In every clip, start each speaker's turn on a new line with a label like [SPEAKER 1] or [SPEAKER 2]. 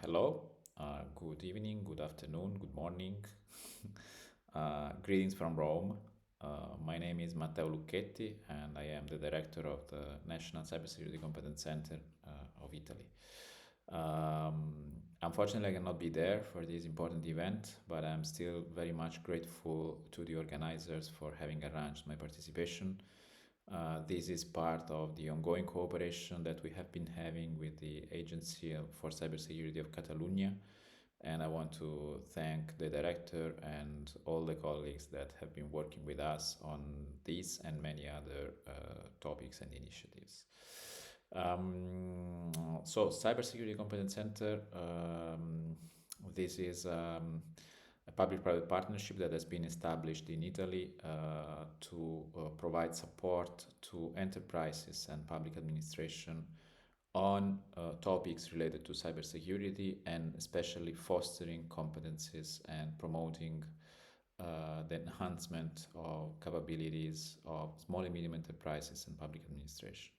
[SPEAKER 1] Hello, good evening, good afternoon, good morning. Greetings from Rome. My name is Matteo Lucchetti, and I am the director of the National Cybersecurity Competence Center of Italy. Unfortunately, I cannot be there for this important event, but I'm still very much grateful to the organizers for having arranged my participation. This is part of the ongoing cooperation that we have been having with the Agency for Cybersecurity of Catalonia, and I want to thank the director and all the colleagues that have been working with us on this and many other topics and initiatives. So, Cybersecurity Competence Center, this is a public-private partnership that has been established in Italy to provide support to enterprises and public administration on topics related to cybersecurity and especially fostering competencies and promoting the enhancement of capabilities of small and medium enterprises and public administration.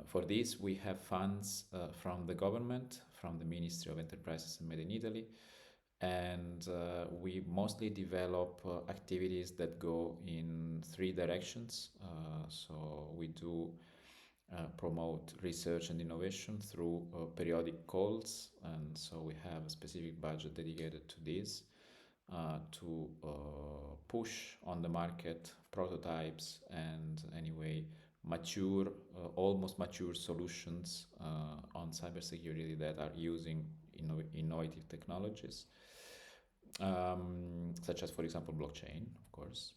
[SPEAKER 1] For this, we have funds from the government, from the Ministry of Enterprises and Made in Italy, and we mostly develop activities that go in three directions. So we do promote research and innovation through periodic calls, and so we have a specific budget dedicated to this to push on the market prototypes and anyway mature, almost mature solutions on cybersecurity that are using innovative technologies, such as, for example, blockchain, of course.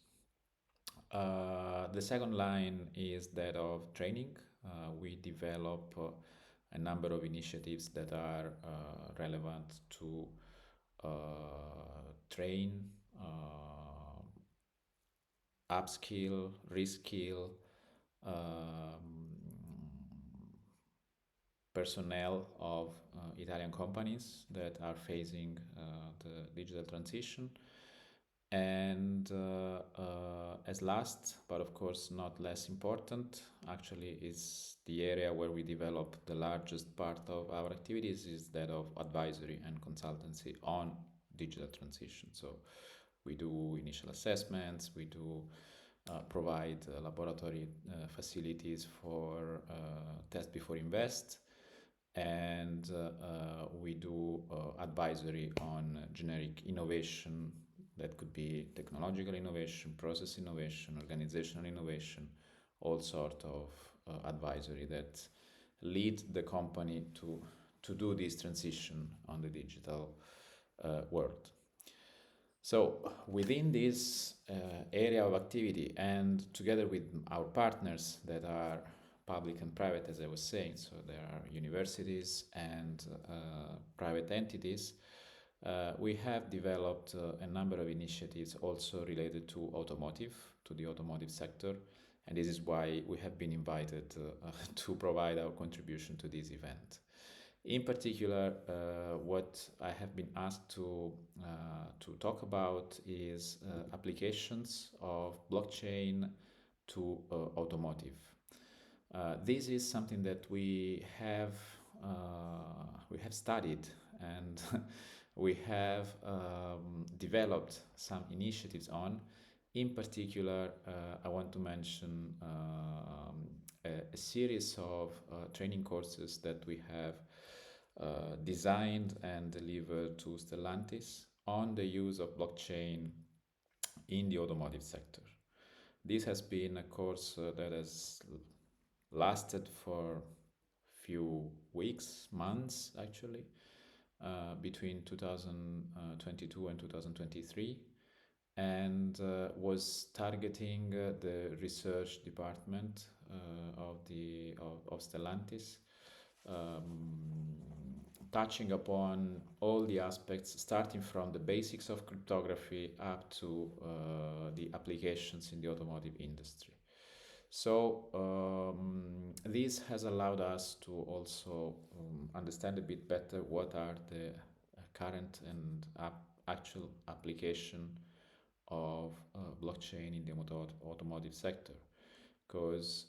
[SPEAKER 1] The second line is that of training. We develop a number of initiatives that are relevant to train, upskill, reskill personnel of Italian companies that are facing the digital transition. And as last, but of course not less important, actually is the area where we develop the largest part of our activities is that of advisory and consultancy on digital transition. So we do initial assessments, we do provide laboratory facilities for test before invest, and we do advisory on generic innovation that could be technological innovation, process innovation, organizational innovation, all sort of advisory that lead the company to do this transition on the digital world. So within this area of activity and together with our partners that are public and private, as I was saying, so there are universities and private entities, we have developed a number of initiatives also related to automotive, to the automotive sector, and this is why we have been invited to provide our contribution to this event. In particular, what I have been asked to talk about is applications of blockchain to automotive. This is something that we have studied and we have developed some initiatives on. In particular, I want to mention a series of training courses that we have designed and delivered to Stellantis on the use of blockchain in the automotive sector. This has been a course that has lasted for few weeks, months actually, between 2022 and 2023, and was targeting the research department of Stellantis, touching upon all the aspects, starting from the basics of cryptography up to the applications in the automotive industry. So this has allowed us to also understand a bit better what are the current and actual application of blockchain in the automotive sector, because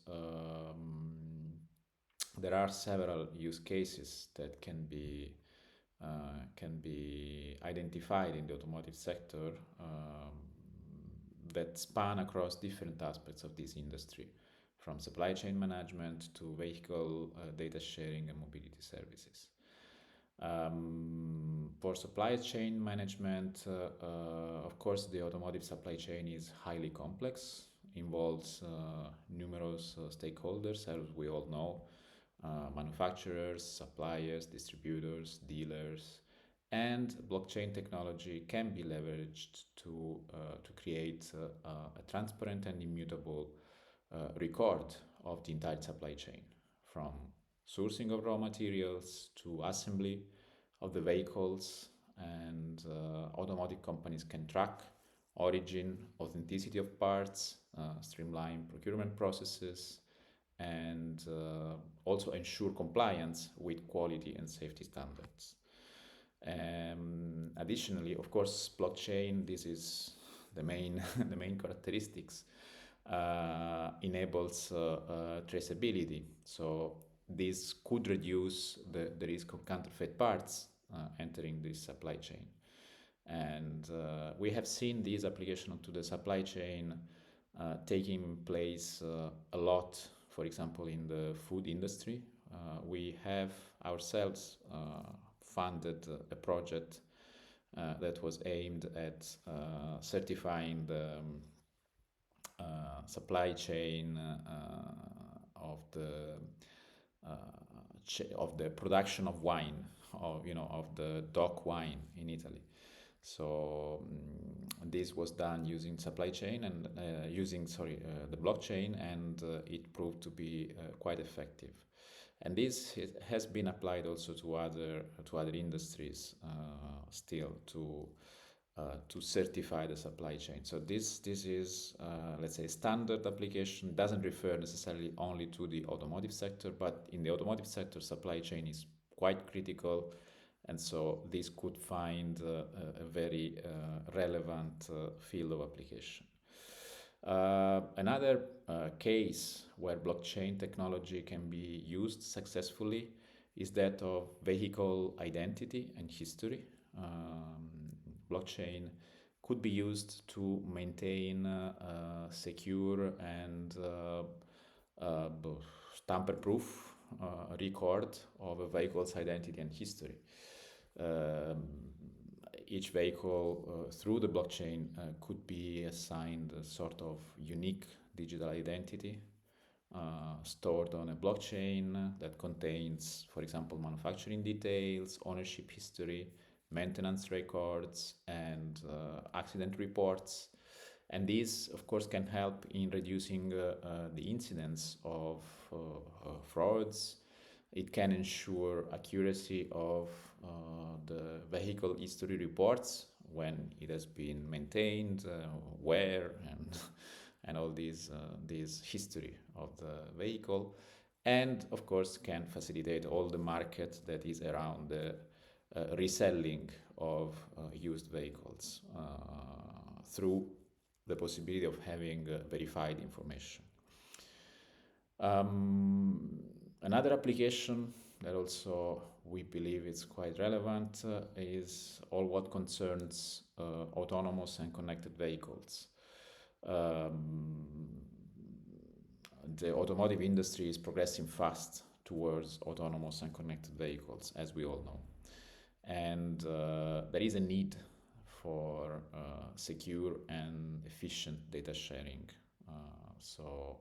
[SPEAKER 1] there are several use cases that can be can be identified in the automotive sector that span across different aspects of this industry, from supply chain management to vehicle data sharing and mobility services. For supply chain management, of course, the automotive supply chain is highly complex, involves numerous stakeholders, as we all know, manufacturers, suppliers, distributors, dealers, and blockchain technology can be leveraged to create a transparent and immutable record of the entire supply chain, from sourcing of raw materials to assembly of the vehicles, and automotive companies can track origin, authenticity of parts, streamline procurement processes, and also ensure compliance with quality and safety standards. Additionally, of course, blockchain, this is the main the main characteristics, enables traceability. So this could reduce the risk of counterfeit parts entering this supply chain. And we have seen this application to the supply chain taking place a lot, for example, in the food industry. We have ourselves funded a project that was aimed at certifying the supply chain of the production of wine, of the DOC wine in Italy. So this was done using supply chain and the blockchain, and it proved to be quite effective. And this has been applied also to other industries still to certify the supply chain. So this is let's say standard application. Doesn't refer necessarily only to the automotive sector, but in the automotive sector, supply chain is quite critical, and so this could find a very relevant field of application. Another case where blockchain technology can be used successfully is that of vehicle identity and history. Blockchain could be used to maintain secure and tamper-proof record of a vehicle's identity and history. Each vehicle through the blockchain could be assigned a sort of unique digital identity stored on a blockchain that contains, for example, manufacturing details, ownership history, maintenance records, and accident reports. And this, of course, can help in reducing the incidence of frauds. It can ensure accuracy of the vehicle history reports, when it has been maintained, where, and all this history of the vehicle. And of course can facilitate all the market that is around the reselling of used vehicles through the possibility of having verified information. Another application that also we believe is quite relevant is all what concerns autonomous and connected vehicles. The automotive industry is progressing fast towards autonomous and connected vehicles, as we all know. And there is a need for secure and efficient data sharing. So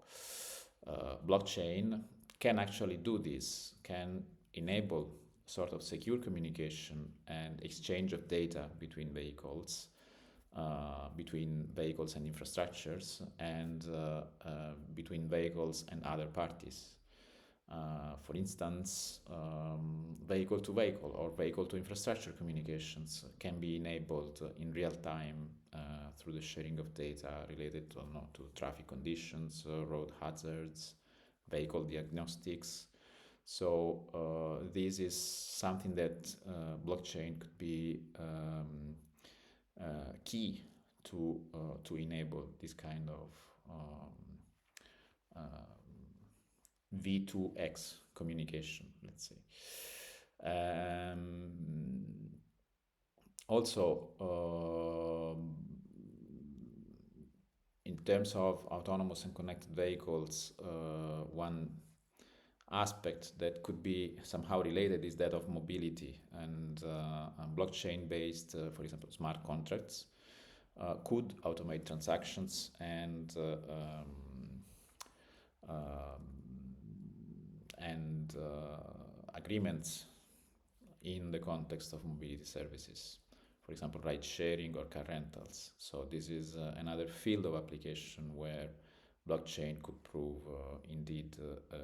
[SPEAKER 1] blockchain can actually do this, can enable sort of secure communication and exchange of data between vehicles and infrastructures, and between vehicles and other parties. For instance, vehicle to vehicle or vehicle to infrastructure communications can be enabled in real time through the sharing of data related to traffic conditions, road hazards, vehicle diagnostics. So this is something that blockchain could be key to enable this kind of V2X communication, let's say. Also, in terms of autonomous and connected vehicles, one aspect that could be somehow related is that of mobility and blockchain-based, for example, smart contracts could automate transactions um, and agreements in the context of mobility services, for example, ride sharing or car rentals. So this is another field of application where blockchain could prove indeed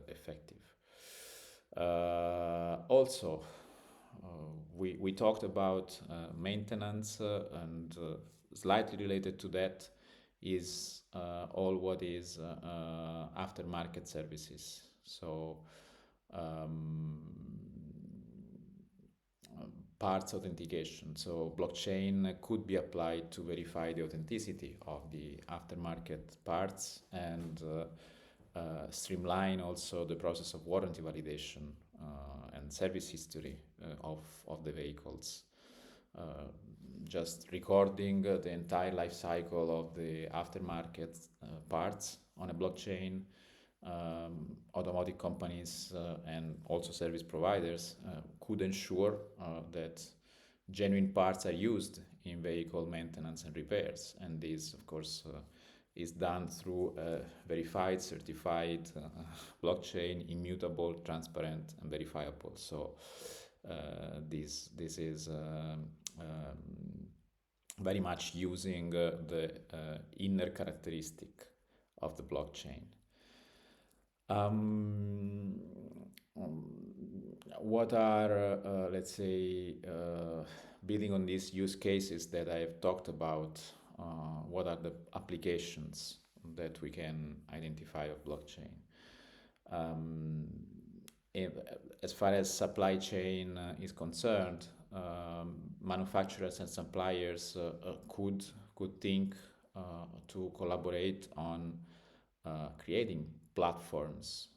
[SPEAKER 1] effective. Also, we talked about maintenance and slightly related to that is all what is aftermarket services. So um, parts authentication. So blockchain could be applied to verify the authenticity of the aftermarket parts and streamline also the process of warranty validation and service history of the vehicles. Uh, just recording the entire life cycle of the aftermarket parts on a blockchain. Automotive companies and also service providers could ensure that genuine parts are used in vehicle maintenance and repairs. And this, of course, is done through a verified, certified blockchain, immutable, transparent, and verifiable. So this is very much using the inner characteristic of the blockchain. Um, what are, let's say, building on these use cases that I have talked about, what are the applications that we can identify of blockchain? Um, if, as far as supply chain is concerned, manufacturers and suppliers could think to collaborate on creating platforms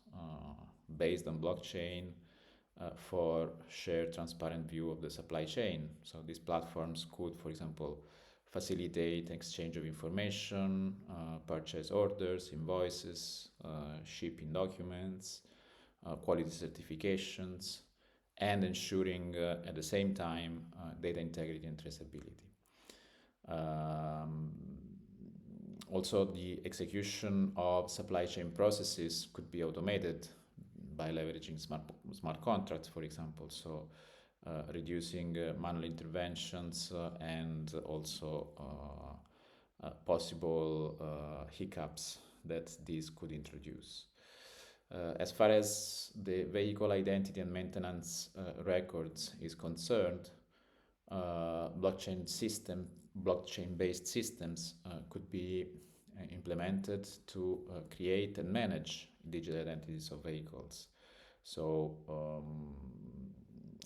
[SPEAKER 1] based on blockchain for shared transparent view of the supply chain. So these platforms could, for example, facilitate exchange of information, purchase orders, invoices, shipping documents, quality certifications, and ensuring at the same time data integrity and traceability. Also, the execution of supply chain processes could be automated by leveraging smart contracts, for example. So reducing manual interventions and also possible hiccups that these could introduce. As far as the vehicle identity and maintenance records is concerned, blockchain-based systems could be implemented to create and manage digital identities of vehicles. So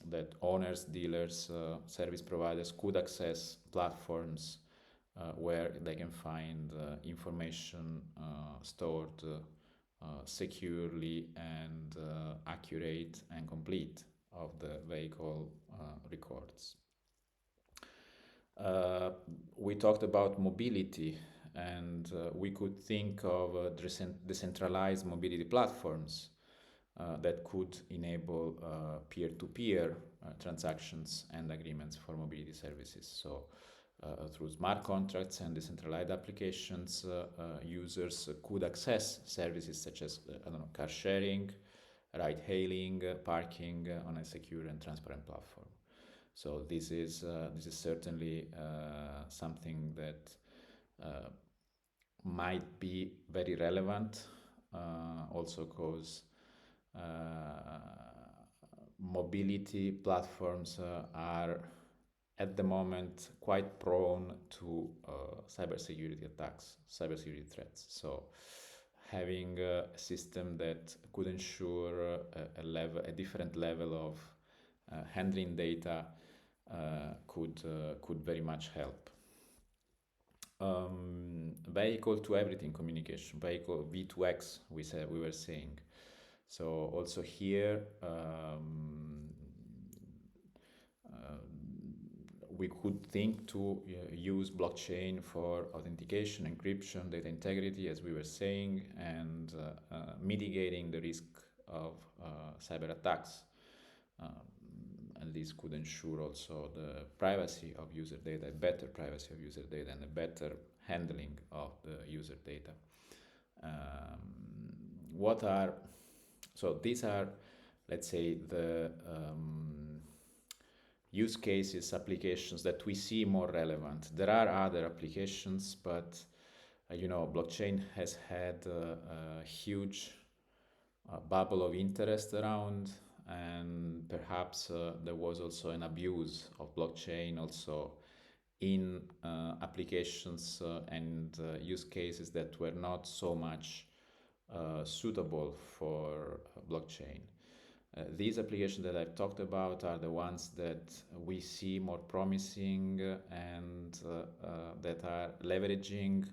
[SPEAKER 1] that owners, dealers, service providers could access platforms where they can find information stored securely and accurate and complete of the vehicle records. We talked about mobility, and we could think of decentralized mobility platforms that could enable peer-to-peer transactions and agreements for mobility services. So through smart contracts and decentralized applications, users could access services such as car sharing, ride hailing, parking on a secure and transparent platform. So this is certainly something that might be very relevant, also because mobility platforms are at the moment quite prone to cybersecurity attacks, cybersecurity threats. So having a system that could ensure a different level of handling data could very much help. Vehicle to everything communication, vehicle V2X, we were saying. So also here we could think to use blockchain for authentication, encryption, data integrity, as we were saying, and mitigating the risk of cyber attacks. And this could ensure also the privacy of user data, better privacy of user data, and a better handling of the user data. So these are, let's say, the use cases, applications that we see more relevant. There are other applications, but blockchain has had a huge bubble of interest around, and perhaps there was also an abuse of blockchain also in applications and use cases that were not so much suitable for blockchain. These applications that I've talked about are the ones that we see more promising and that are leveraging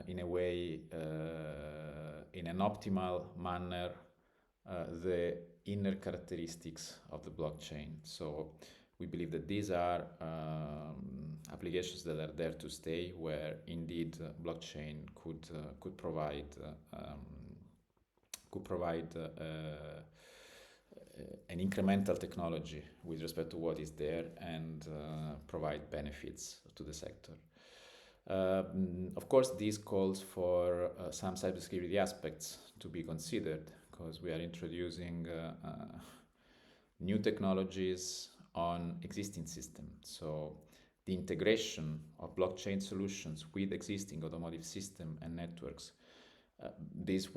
[SPEAKER 1] in a way, in an optimal manner, the inner characteristics of the blockchain. So we believe that these are applications that are there to stay, where indeed blockchain could provide an incremental technology with respect to what is there and provide benefits to the sector. Of course, this calls for some cybersecurity aspects to be considered, because we are introducing new technologies on existing systems. So the integration of blockchain solutions with existing automotive system and networks, this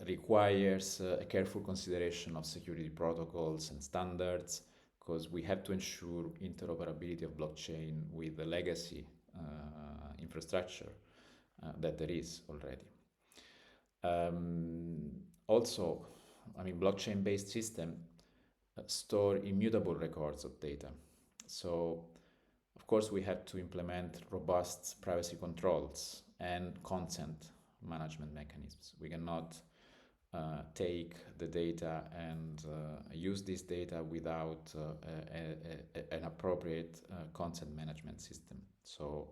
[SPEAKER 1] requires a careful consideration of security protocols and standards, because we have to ensure interoperability of blockchain with the legacy infrastructure that there is already. Also, blockchain-based systems store immutable records of data. So, of course, we have to implement robust privacy controls and consent management mechanisms. We cannot take the data and use this data without an appropriate consent management system. So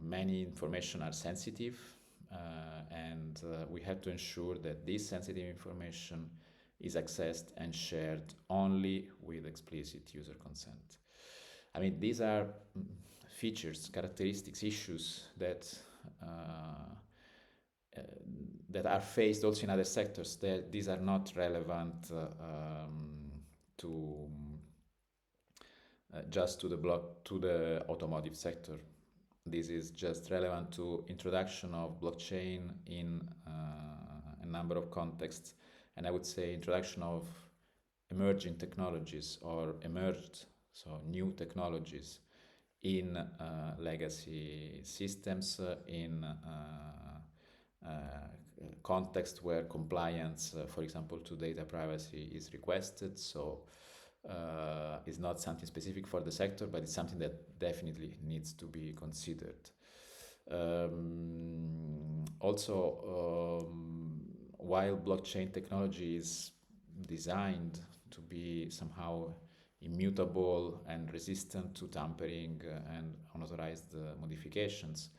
[SPEAKER 1] many information are sensitive, and we have to ensure that this sensitive information is accessed and shared only with explicit user consent. These are features, characteristics, issues that are faced also in other sectors. These are not relevant to just to the automotive sector. This is just relevant to introduction of blockchain in a number of contexts, and I would say introduction of emerging technologies or new technologies in legacy systems, in context where compliance, for example, to data privacy is requested. So it's not something specific for the sector, but it's something that definitely needs to be considered. While blockchain technology is designed to be somehow immutable and resistant to tampering and unauthorized modifications,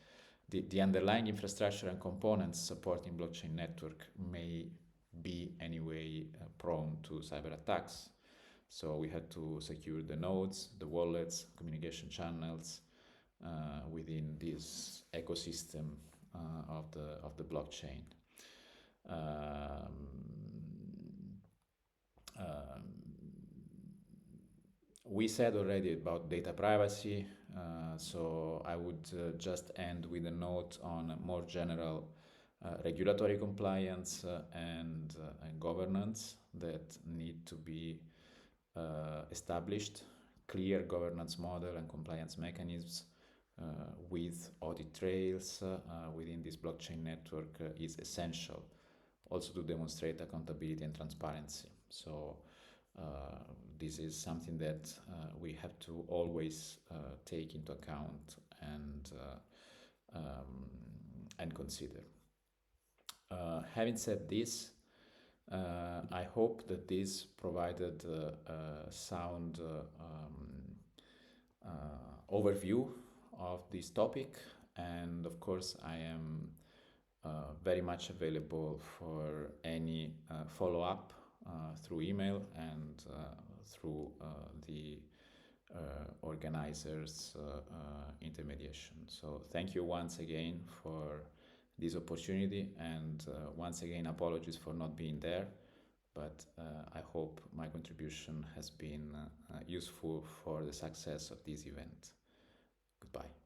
[SPEAKER 1] the underlying infrastructure and components supporting blockchain network may be anyway prone to cyber attacks. So we had to secure the nodes, the wallets, communication channels within this ecosystem of the blockchain. We said already about data privacy, so I would just end with a note on more general regulatory compliance and governance that need to be established. Clear governance model and compliance mechanisms with audit trails within this blockchain network is essential, also to demonstrate accountability and transparency. So this is something that we have to always take into account and consider. Having said this, I hope that this provided a sound overview of this topic, and of course I am very much available for any follow-up through email and through the organizers' intermediation. So thank you once again for this opportunity, and once again apologies for not being there, but I hope my contribution has been useful for the success of this event. Goodbye.